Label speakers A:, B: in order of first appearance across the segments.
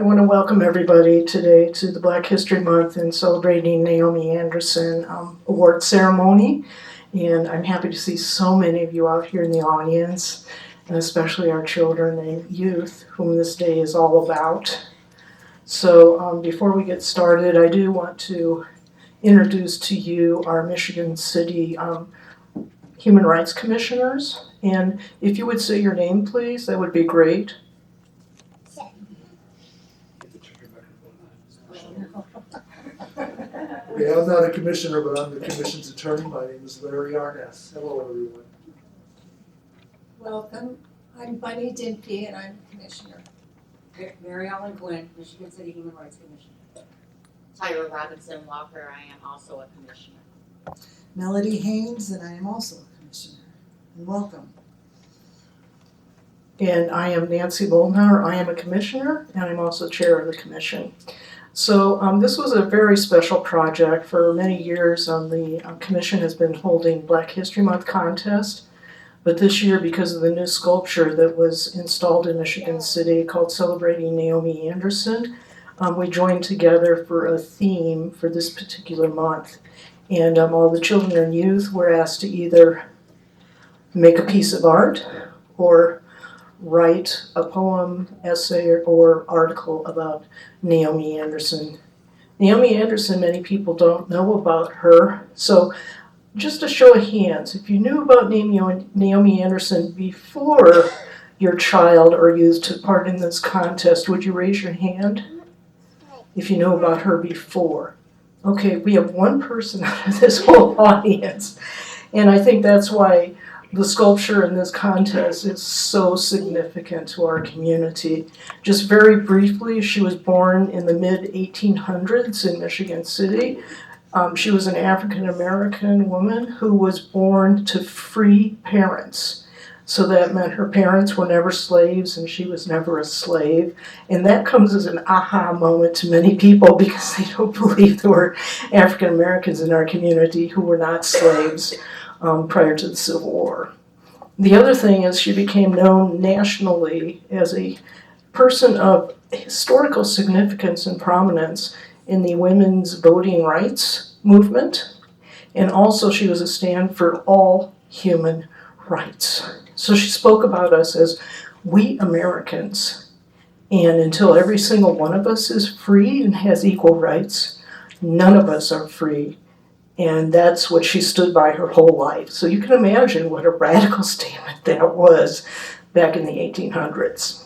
A: want to welcome everybody today to the Black History Month and celebrating Naomi Anderson award ceremony. And I'm happy to see so many of you out here in the audience, and especially our children and youth, whom this day is all about. So before we get started, I do want to introduce to you our Michigan City Human Rights Commissioners. And if you would say your name, please, that would be great.
B: Okay, I'm not a commissioner, but I'm the commission's attorney. My name is Larry Arness. Hello, everyone.
C: Welcome. I'm Bunny Dimpey, and I'm the commissioner.
D: Mary Ellen Gwynn, Michigan City Human Rights Commission.
E: Tyra Robinson Walker, I am also a commissioner.
F: Melody Haynes, and I am also a commissioner. And welcome.
A: And I am Nancy Bolnar. I am a commissioner, and I'm also chair of the commission. So this was a very special project. For many years, the commission has been holding Black History Month contest. But this year, because of the new sculpture that was installed in Michigan City called Celebrating Naomi Anderson, we joined together for a theme for this particular month. And all the children and youth were asked to either make a piece of art or write a poem, essay, or article about Naomi Anderson. Naomi Anderson, many people don't know about her. So just a show of hands, if you knew about Naomi Anderson before your child or youth took part in this contest, would you raise your hand if you knew about her before? Okay, we have one person out of this whole audience. And I think that's why the sculpture in this contest is so significant to our community. Just very briefly, she was born in the mid-1800s in Michigan City. She was an African-American woman who was born to free parents. So that meant her parents were never slaves and she was never a slave. And that comes as an aha moment to many people because they don't believe there were African-Americans in our community who were not slaves prior to the Civil War. The other thing is she became known nationally as a person of historical significance and prominence in the women's voting rights movement, and also she was a stand for all human rights. So she spoke about us as we Americans, and until every single one of us is free and has equal rights, none of us are free. And that's what she stood by her whole life. So you can imagine what a radical statement that was back in the 1800s.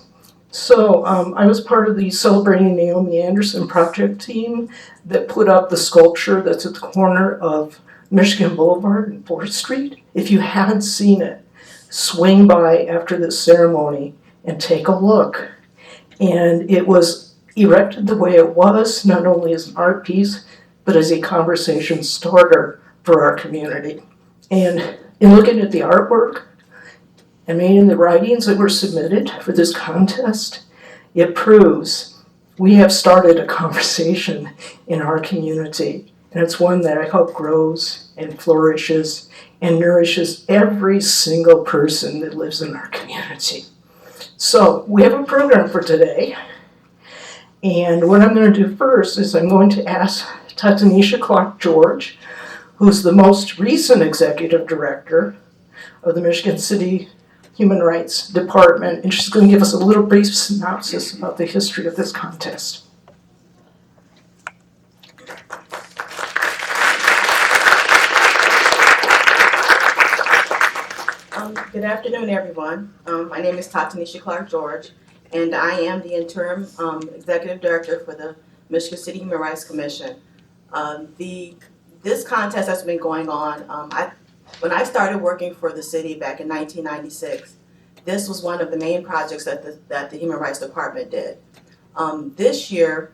A: So I was part of the Celebrating Naomi Anderson project team that put up the sculpture that's at the corner of Michigan Boulevard and 4th Street. If you haven't seen it, swing by after this ceremony and take a look. And it was erected the way it was, not only as an art piece, but as a conversation starter for our community. And in looking at the artwork and reading the writings that were submitted for this contest, it proves we have started a conversation in our community. And it's one that I hope grows and flourishes and nourishes every single person that lives in our community. So we have a program for today. And what I'm going to do first is I'm going to ask Tanisha Clark-George, who's the most recent executive director of the Michigan City Human Rights Department, and she's going to give us a little brief synopsis about the history of this contest.
G: Good afternoon, everyone. My name is Tanisha Clark-George, and I am the interim executive director for the Michigan City Human Rights Commission. This contest has been going on. When I started working for the city back in 1996, this was one of the main projects that the Human Rights Department did. This year,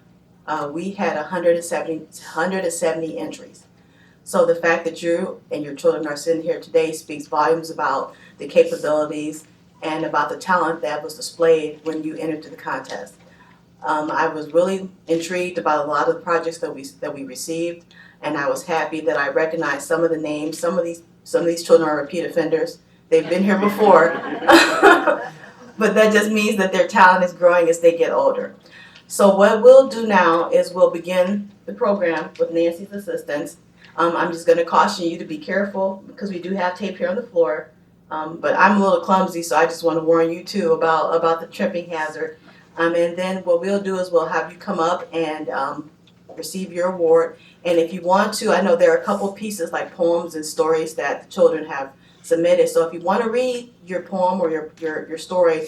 G: we had 170 entries. So the fact that you and your children are sitting here today speaks volumes about the capabilities and about the talent that was displayed when you entered the contest. I was really intrigued about a lot of the projects that we received, and I was happy that I recognized some of the names. Some of these children are repeat offenders. They've been here before, but that just means that their talent is growing as they get older. So what we'll do now is we'll begin the program with Nancy's assistance. I'm just gonna caution you to be careful because we do have tape here on the floor. But I'm a little clumsy, so I just wanna warn you too about the tripping hazard. And then what we'll do is we'll have you come up and, receive your award. And if you want to, I know there are a couple pieces like poems and stories that the children have submitted. So if you want to read your poem or your story,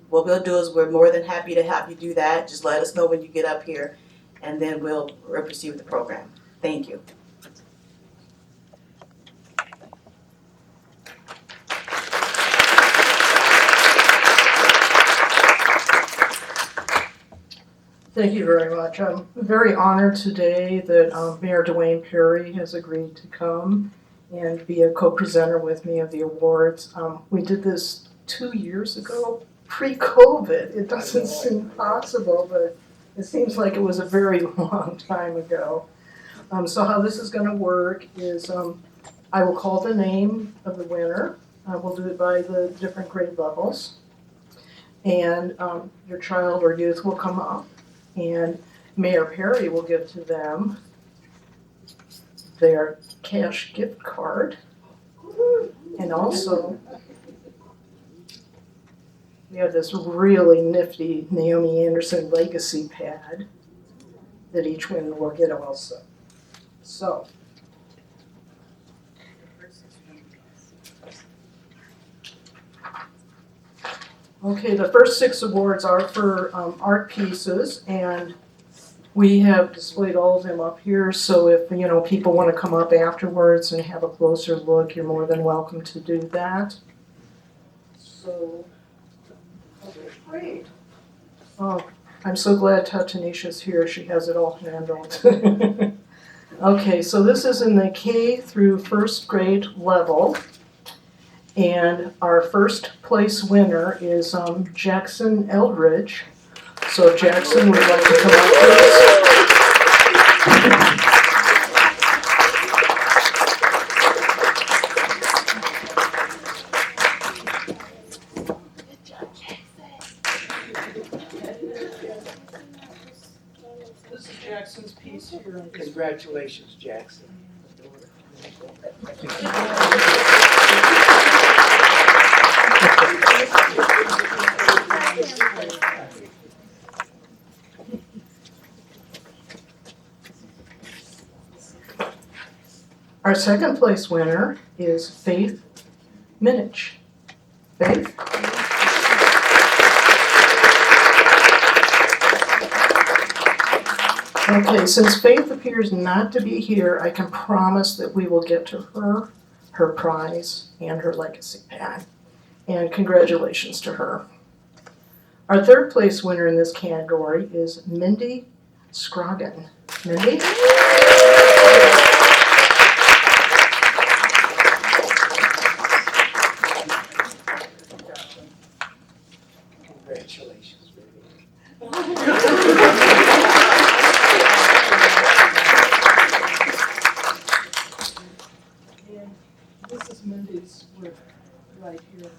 G: what we'll do is we're more than happy to have you do that. Just let us know when you get up here, and then we'll proceed with the program. Thank you.
A: Thank you very much. I'm very honored today that Mayor Dwayne Perry has agreed to come and be a co-presenter with me of the awards. We did this 2 years ago, pre-COVID. It doesn't seem possible, but it seems like it was a very long time ago. So how this is gonna work is I will call the name of the winner. We'll do it by the different grade levels. And your child or youth will come up, and Mayor Perry will give to them their cash gift card. And also, we have this really nifty Naomi Anderson legacy pad that each winner will get also. So. Okay, the first 6 awards are for art pieces, and we have displayed all of them up here, so if people want to come up afterwards and have a closer look, you're more than welcome to do that. So, okay, great. Oh, I'm so glad Tanisha's here, she has it all handled. Okay, so this is in the K through first grade level. And our first place winner is Jackson Eldridge. So if Jackson would like to come up, please. This is Jackson's piece here.
H: Congratulations, Jackson.
A: Our second place winner is Faith Minich. Faith? Okay, since Faith appears not to be here, I can promise that we will get to her prize, and her legacy pad. And congratulations to her. Our third place winner in this category is Mindy Scroggin. Mindy?
H: Congratulations, baby.
A: And this is Mindy's work right here.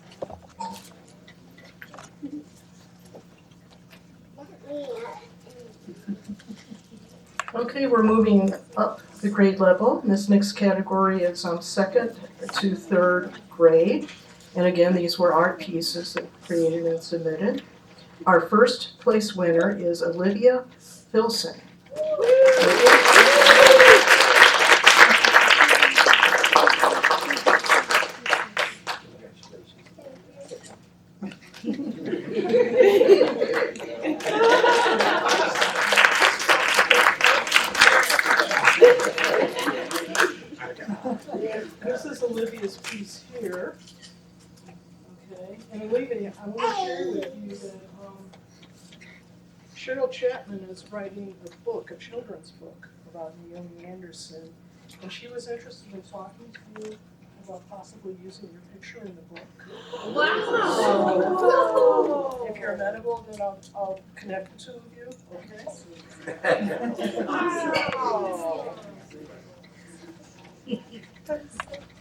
A: Okay, we're moving up the grade level. This next category is second to third grade. And again, these were art pieces that were created and submitted. Our first place winner is Olivia Filson. This is Olivia's piece here. Okay, and Olivia, I want to share with you that Cheryl Chapman is writing a book, a children's book about Naomi Anderson, and she was interested in talking to you about possibly using your picture in the book.
E: Wow.
A: So, if you're amenable, then I'll connect the two of you, okay?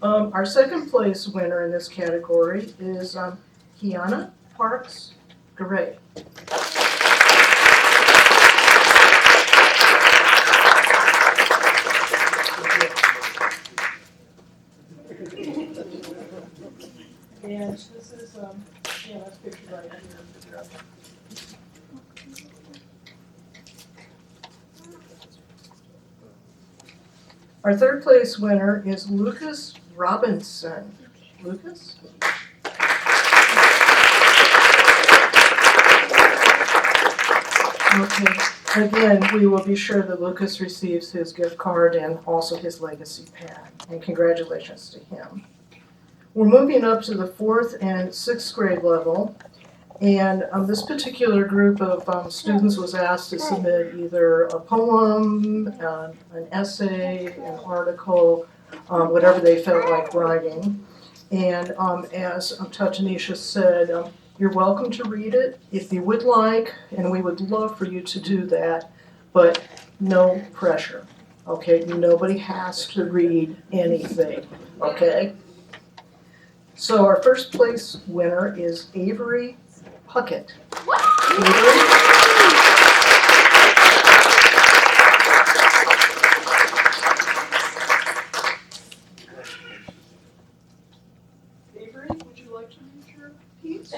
A: Our second place winner in this category is Kiana Parks Garay. is, yeah, that's pictured right here. Our third place winner is Lucas Robinson. Lucas? Okay, again, we will be sure that Lucas receives his gift card and also his legacy pad, and congratulations to him. We're moving up to the 4th and 6th grade level, and this particular group of students was asked to submit either a poem, an essay, an article, whatever they felt like writing. And as Tatanisha said, you're welcome to read it if you would like, and we would love for you to do that, but no pressure, okay? Nobody has to read anything, okay? So our first place winner is Avery Puckett. Avery, would you like to read your piece?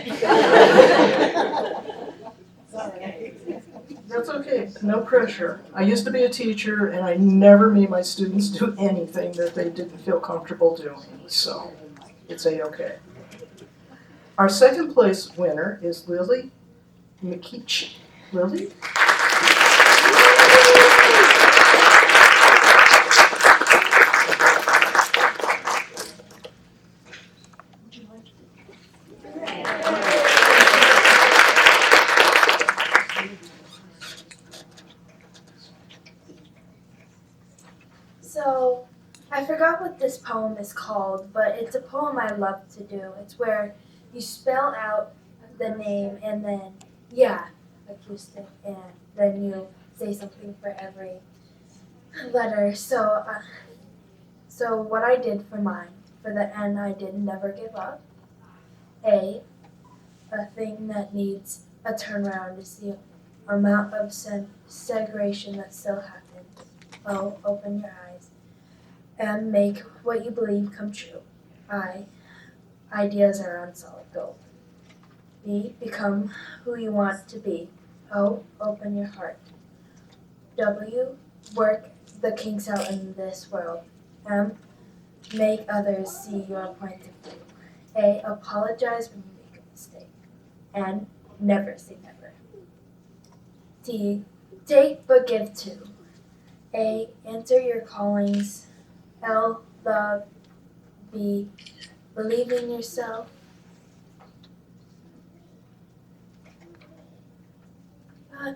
A: That's okay, no pressure. I used to be a teacher and I never made my students do anything that they didn't feel comfortable doing, so it's A-okay. Our second place winner is Lily McKeach. Lily?
I: So, I forgot what this poem is called, but it's a poem I love to do. It's where you spell out the name and then, acoustic, and then you say something for every letter. So what I did for mine, for the N, I did never give up. A thing that needs a turnaround is the amount of segregation that still happens. O, open your eyes and make what you believe come true. I, ideas are unsolid gold. B, become who you want to be. O, open your heart. W, work the kinks out in this world. M, make others see your point of view. A, apologize when you make a mistake. N, never say never. T, take but give too. A, answer your callings. L, love. B, believe in yourself. I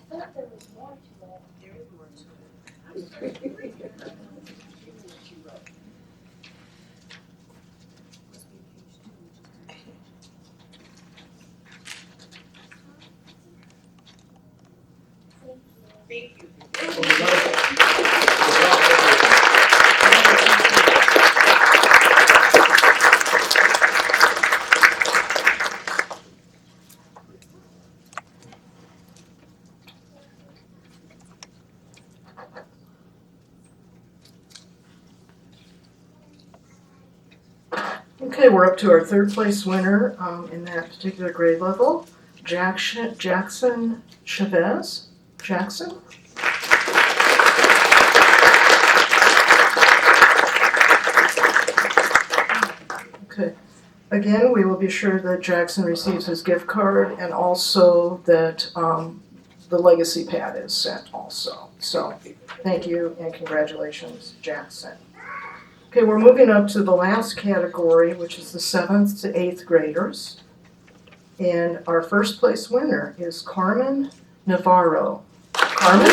I: thought there was more to it.
H: There is more to it. Thank you.
A: Okay, we're up to our third place winner in that particular grade level, Jackson Chavez. Jackson? Okay. Again, we will be sure that Jackson receives his gift card and also that the legacy pad is sent also. So, thank you and congratulations, Jackson. Okay, we're moving up to the last category, which is the 7th to 8th graders. And our first place winner is Carmen Navarro. Carmen?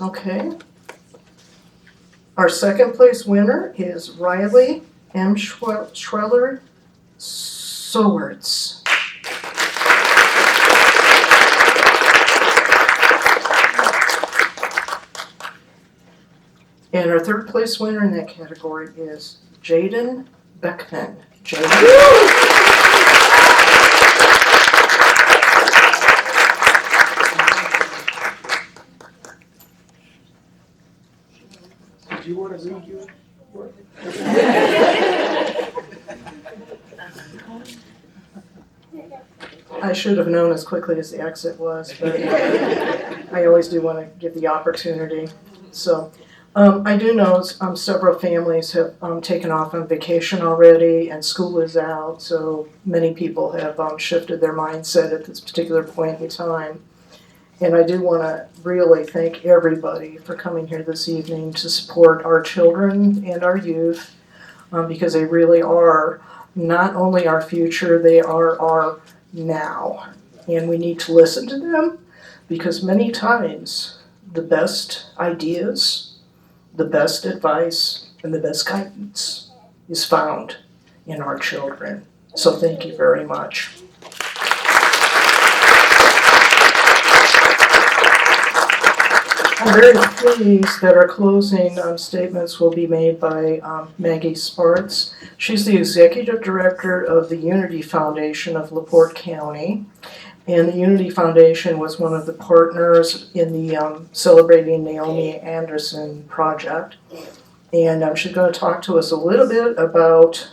A: Okay. Our second place winner is Riley M. Schweller Sowards. And our third place winner in that category is Jaden Beckman. Jaden.
B: wanna read your work?
A: I should have known as quickly as the exit was, but I always do want to give the opportunity. So I do know several families have taken off on vacation already and school is out, so many people have shifted their mindset at this particular point in time. And I do want to really thank everybody for coming here this evening to support our children and our youth, because they really are not only our future, they are our now. And we need to listen to them, because many times the best ideas, the best advice, and the best guidance is found in our children. So thank you very much. I'm very pleased that our closing statements will be made by Maggie Spartz. She's the Executive Director of the Unity Foundation of LaPorte County. And the Unity Foundation was one of the partners in the Celebrating Naomi Anderson project. And she's going to talk to us a little bit about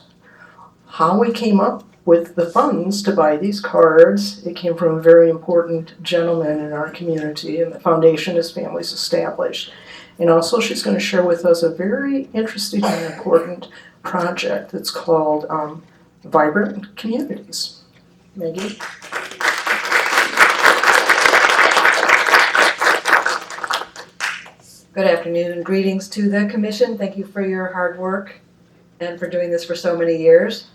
A: how we came up with the funds to buy these cards. It came from a very important gentleman in our community, and the foundation is Families Established. And also she's going to share with us a very interesting and important project that's called Vibrant Communities. Maggie?
H: Good afternoon, greetings to the commission. Thank you for your hard work and for doing this for so many years.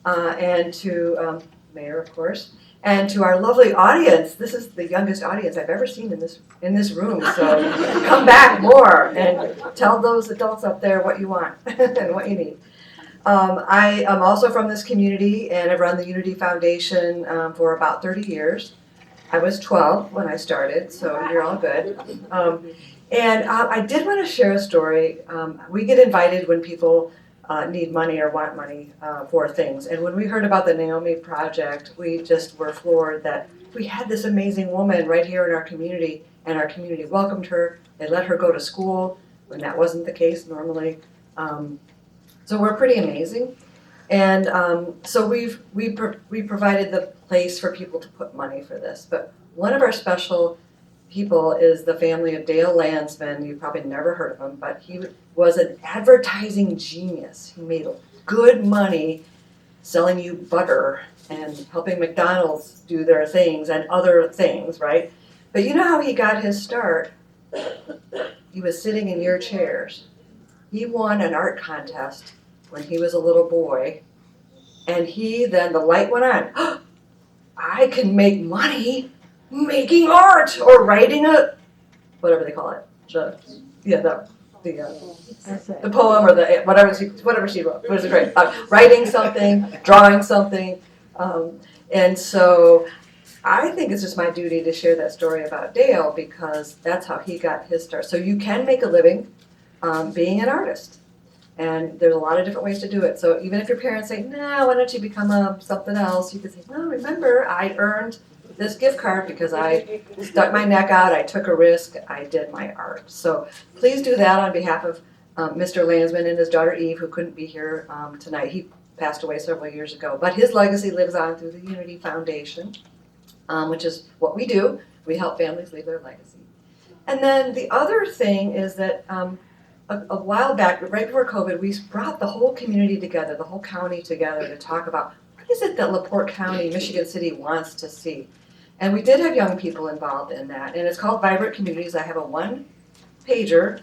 H: And to Mayor, of course, and to our lovely audience. This is the youngest audience I've ever seen in this room, so come back more and tell those adults up there what you want and what you need. I am also from this community, and I've run the Unity Foundation for about 30 years. I was 12 when I started, so you're all good. And I did want to share a story. We get invited when people need money or want money for things. And when we heard about the Naomi project, we just were floored that we had this amazing woman right here in our community, and our community welcomed her. They let her go to school when that wasn't the case normally. So we're pretty amazing. And so we provided the place for people to put money for this. But one of our special people is the family of Dale Landsman. You've probably never heard of him, but he was an advertising genius. He made good money selling you butter and helping McDonald's do their things and other things, right? But you know how he got his start? He was sitting in your chairs. He won an art contest when he was a little boy, and then the light went on. I can make money making art or writing whatever they call it, the poem or the whatever she wrote. It was great. Writing something, drawing something, and so I think it's just my duty to share that story about Dale, because that's how he got his start. So you can make a living being an artist, and there's a lot of different ways to do it. So even if your parents say, "Nah, why don't you become something else?" You can say, "No, remember, I earned this gift card because I stuck my neck out, I took a risk, I did my art." So please do that on behalf of Mr. Landsman and his daughter Eve, who couldn't be here tonight. He passed away several years ago, but his legacy lives on through the Unity Foundation, which is what we do. We help families leave their legacy. And then the other thing is that a while back, right before COVID, we brought the whole community together, the whole county together, to talk about what is it that LaPorte County, Michigan City wants to see. And we did have young people involved in that, and it's called Vibrant Communities. I have a one-pager,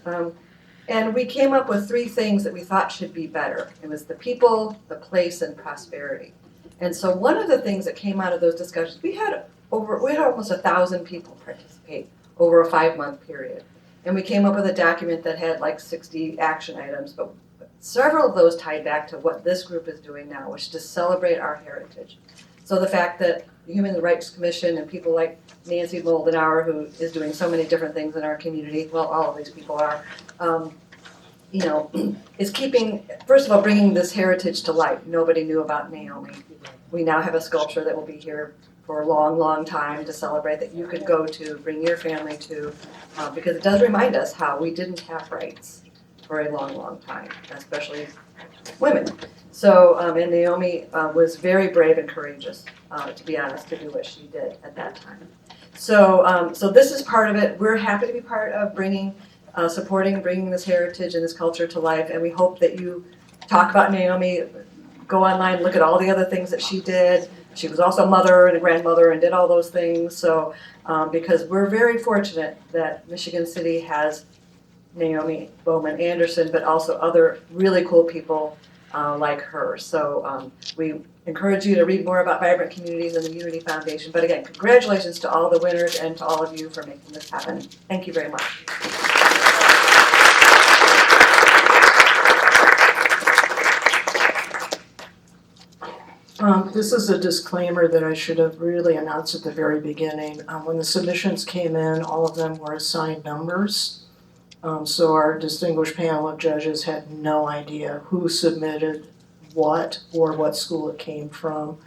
H: and we came up with 3 things that we thought should be better. It was the people, the place, and prosperity. And so one of the things that came out of those discussions, we had almost 1,000 people participate over a 5-month period. And we came up with a document that had like 60 action items, but several of those tied back to what this group is doing now, which is to celebrate our heritage. So the fact that the Human Rights Commission and people like Nancy Moldenauer, who is doing so many different things in our community, well, all of these people are, is keeping, first of all, bringing this heritage to light. Nobody knew about Naomi. We now have a sculpture that will be here for a long, long time to celebrate, that you could go to, bring your family to, because it does remind us how we didn't have rights. for a long, long time, especially women. So, and Naomi was very brave and courageous, to be honest, to do what she did at that time. So, so this is part of it. We're happy to be part of supporting, bringing this heritage and this culture to life, and we hope that you talk about Naomi, go online, look at all the other things that she did. She was also a mother and a grandmother and did all those things. So, because we're very fortunate that Michigan City has Naomi Bowman Anderson, but also other really cool people like her. So we encourage you to read more about Vibrant Communities and the Unity Foundation. But again, congratulations to all the winners and to all of you for making this happen. Thank you very much.
A: This is a disclaimer that I should have really announced at the very beginning. When the submissions came in, all of them were assigned numbers. So our distinguished panel of judges had no idea who submitted what or what school it came from.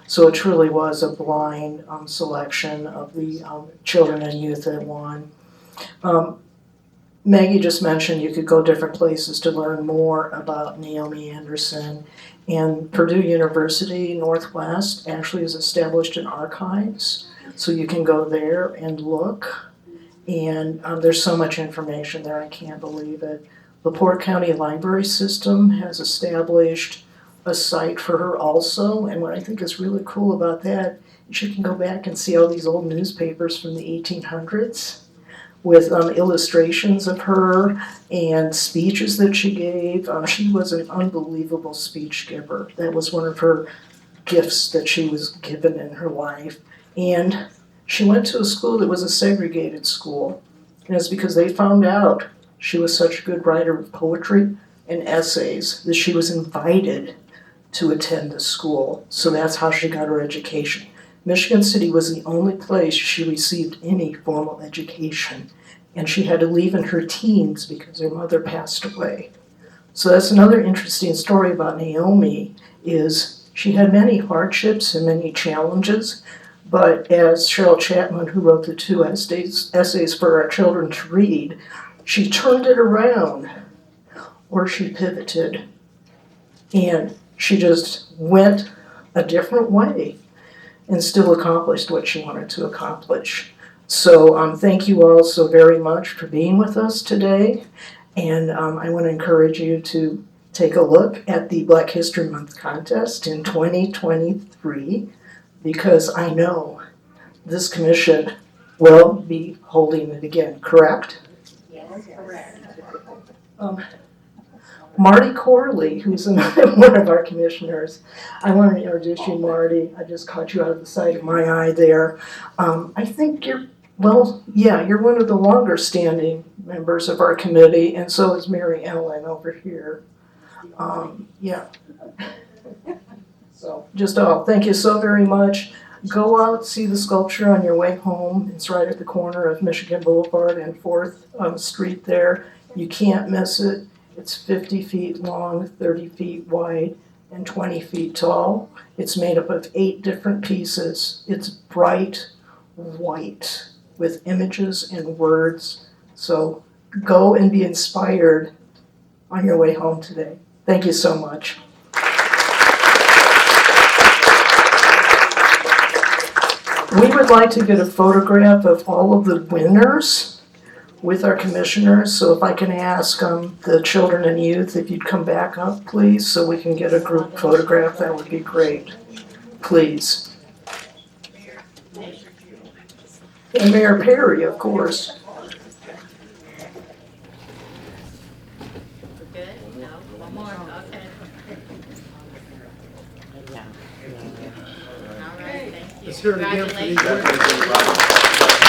A: So it truly was a blind selection of the children and youth that won. Maggie just mentioned you could go different places to learn more about Naomi Anderson. And Purdue University Northwest actually has established an archives, so you can go there and look. And there's so much information there, I can't believe it. LaPorte County Library System has established a site for her also, and what I think is really cool about that is you can go back and see all these old newspapers from the 1800s with illustrations of her and speeches that she gave. She was an unbelievable speech giver. That was one of her gifts that she was given in her life. And she went to a school that was a segregated school. And it's because they found out she was such a good writer of poetry and essays that she was invited to attend the school. So that's how she got her education. Michigan City was the only place she received any formal education. And she had to leave in her teens because her mother passed away. So that's another interesting story about Naomi, is she had many hardships and many challenges, but as Cheryl Chapman, who wrote the 2 essays for our children to read, she turned it around, or she pivoted, and she just went a different way and still accomplished what she wanted to accomplish. So thank you all so very much for being with us today. And I want to encourage you to take a look at the Black History Month contest in 2023, because I know this commission will be holding it again, correct?
E: Yes, correct.
A: Marty Corley, who's another one of our commissioners. I want to introduce you, Marty. I just caught you out of the side of my eye there. I think you're one of the longer standing members of our committee, and so is Mary Ellen over here. So thank you so very much. Go out, see the sculpture on your way home. It's right at the corner of Michigan Boulevard and 4th Street there. You can't miss it. It's 50 feet long, 30 feet wide, and 20 feet tall. It's made up of 8 different pieces. It's bright white with images and words. So go and be inspired on your way home today. Thank you so much. We would like to get a photograph of all of the winners with our commissioners. So if I can ask the children and youth if you'd come back up, please, so we can get a group photograph, that would be great. Please. And Mayor Perry, of course.
E: Good? No? One more? Okay. All right, thank you.
B: Let's hear it again for these.
E: Congratulations.